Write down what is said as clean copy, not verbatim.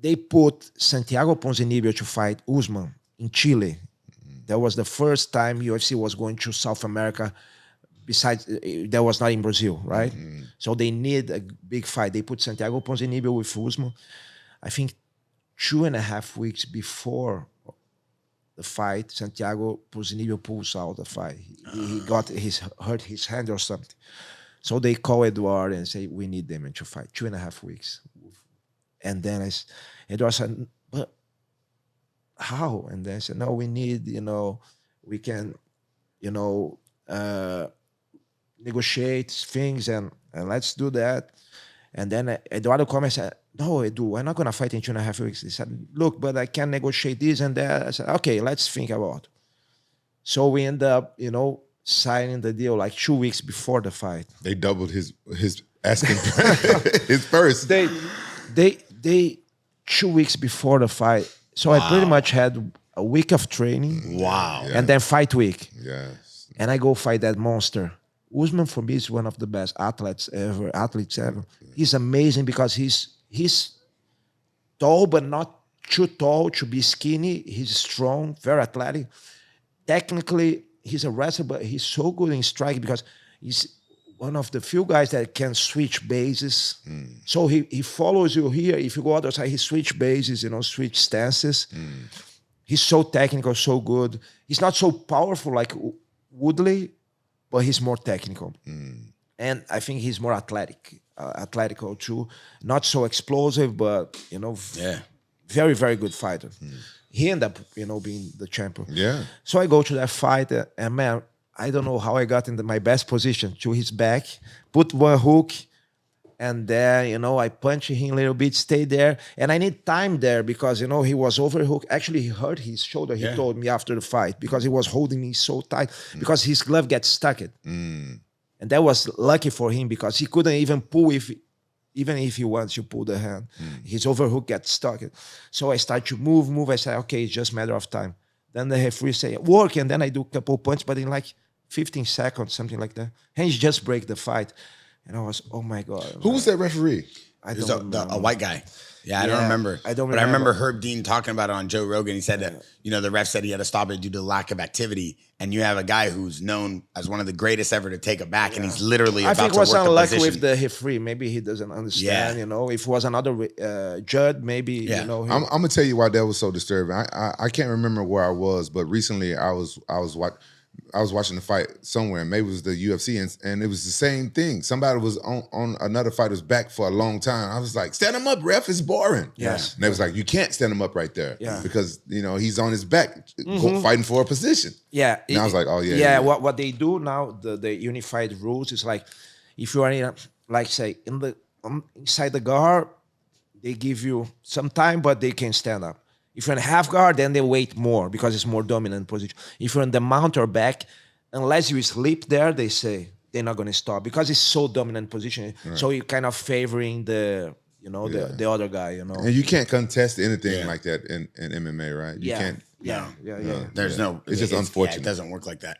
they put Santiago Ponzinibbio to fight Usman in Chile. That was the first time UFC was going to South America. Besides, that was not in Brazil, right? So they need a big fight. They put Santiago Ponzinibbio with Usman. I think 2.5 weeks before the fight, Santiago Ponzinibbio pulls out the fight. He hurt his hand or something. So they call Eduardo and say, we need Demian to fight. 2.5 weeks. And then Eduardo said, but how? And then I said, no, we need, we can, negotiate things and let's do that. And then Eduardo called me and said, no, Edu, we're not going to fight in 2.5 weeks. He said, look, but I can negotiate this and that. I said, okay, let's think about it. So we end up, signing the deal like 2 weeks before the fight. They doubled his asking his first. They 2 weeks before the fight. So I pretty much had a week of training. Wow. And then fight week. Yes. And I go fight that monster. Usman for me is one of the best athletes ever. He's amazing because he's tall, but not too tall to be skinny. He's strong, very athletic. Technically, he's a wrestler, but he's so good in striking because he's one of the few guys that can switch bases. So he follows you here. If you go other side, he switch bases, switch stances. He's so technical, so good. He's not so powerful like Woodley, but he's more technical. And I think he's more athletical too. Not so explosive, but, very, very good fighter. He ended up, being the champion. Yeah. So I go to that fight, and man, I don't know how I got into my best position, to his back, put one hook, and then, I punch him a little bit, stay there. And I need time there because, he was overhooked. Actually, he hurt his shoulder, he told me after the fight, because he was holding me so tight, because his glove gets stuck. And that was lucky for him because he couldn't even pull even if he wants to pull the hand. His overhook gets stuck. So I start to move. I say, okay, it's just a matter of time. Then the referee say, work, and then I do a couple punches, but in like 15 seconds, something like that. And he just break the fight. And I was, oh my God. Who was that referee? I It was don't remember. a white guy. Yeah, I don't remember. I don't But I remember remember. Herb Dean talking about it on Joe Rogan. He said that, the ref said he had to stop it due to lack of activity. And you have a guy who's known as one of the greatest ever to take it back, and he's literally I about think to it was work the unlucky position. with the referee. Maybe he doesn't understand, If it was another judge, maybe, I'm gonna tell you why that was so disturbing. I can't remember where I was, but recently I was watching the fight somewhere, maybe it was the UFC, and it was the same thing. Somebody was on another fighter's back for a long time. I was like, stand him up, ref, it's boring. Yes. And they was like, you can't stand him up right there. Yeah. Because, he's on his back fighting for a position. Yeah. And I was like, oh, yeah. Yeah, what they do now, the unified rules is like, if you are in, say, inside the guard, they give you some time, but they can stand up. If you're in half guard, then they wait more because it's more dominant position. If you're in the mount or back, unless you sleep there, they say they're not going to stop because it's so dominant position. Right. So you're kind of favoring the other guy, And you can't contest anything like that in MMA, right? You can't. There's no. It's just unfortunate. It doesn't work like that.